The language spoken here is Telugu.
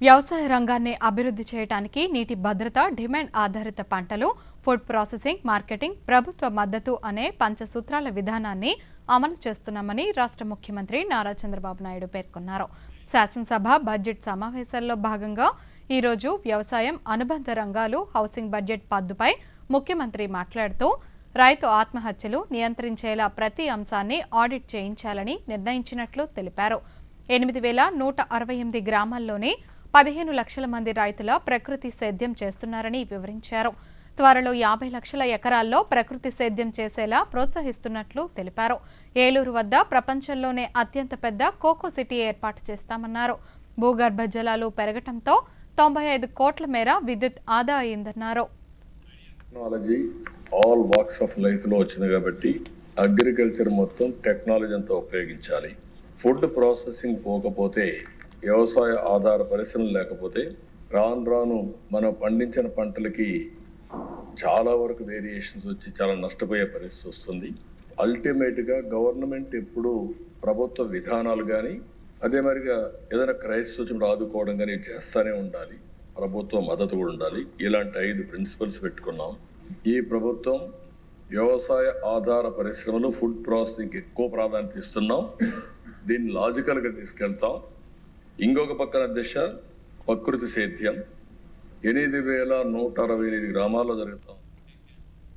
వ్యవసాయ రంగాన్ని అభివృద్ధి చేయడానికి నీటి భద్రత, డిమాండ్ ఆధారిత పంటలు, ఫుడ్ ప్రాసెసింగ్, మార్కెటింగ్, ప్రభుత్వ మద్దతు అనే పంచసూత్రాల విధానాన్ని అమలు చేస్తున్నామని రాష్ట్ర ముఖ్యమంత్రి నారా చంద్రబాబు నాయుడు పేర్కొన్నారు. శాసనసభ బడ్జెట్ సమావేశాల్లో భాగంగా ఈరోజు వ్యవసాయం, అనుబంధ రంగాలు, హౌసింగ్ బడ్జెట్ పద్దుపై ముఖ్యమంత్రి మాట్లాడుతూ రైతు ఆత్మహత్యలు నియంత్రించేలా ప్రతి అంశాన్ని ఆడిట్ చేయించాలని నిర్ణయించినట్లు తెలిపారు. 8,168 గ్రామాల్లోనే 15 లక్షల మంది రైతుల ప్రకృతి సేద్యం చేస్తున్నారని వివరించారు. త్వరలో 50 లక్షల ఎకరాల్లో ప్రకృతి సేద్యం చేసేలా ప్రోత్సహిస్తున్నట్లు తెలిపారు. ఏలూరు వద్ద ప్రపంచంలోనే అత్యంత పెద్ద కోకో సిటీ ఏర్పాటు చేస్తామన్నారు. భూగర్భ జలాలు పెరగటంతో 95 కోట్ల మేర విద్యుత్ ఆదా అయిందన్నారు. Technology all walks of life లో వచ్చింది కాబట్టి అగ్రికల్చర్ మొత్తం టెక్నాలజీ అంతా ఉపయోగించాలి. ఫుడ్ ప్రాసెసింగ్ పోకపోతే, వ్యవసాయ ఆధార పరిశ్రమలు లేకపోతే రాను రాను మనం పండించిన పంటలకి చాలా వరకు వేరియేషన్స్ వచ్చి చాలా నష్టపోయే పరిస్థితి వస్తుంది. అల్టిమేట్గా గవర్నమెంట్ ఎప్పుడు ప్రభుత్వ విధానాలు కానీ అదే మరిగా ఏదైనా క్రైసిస్ వచ్చినప్పుడు ఆదుకోవడం కానీ చేస్తూనే ఉండాలి. ప్రభుత్వ మద్దతు కూడా ఉండాలి. ఇలాంటి 5 ప్రిన్సిపల్స్ పెట్టుకున్నాం. ఈ ప్రభుత్వం వ్యవసాయ ఆధార పరిశ్రమలు, ఫుడ్ ప్రాసెసింగ్ ఎక్కువ ప్రాధాన్యత ఇస్తున్నాం. దీన్ని లాజికల్గా తీసుకెళ్తాం. ఇంకొక పక్కన దిశ ప్రకృతి సేద్యం 8,168 గ్రామాల్లో జరుగుతాం.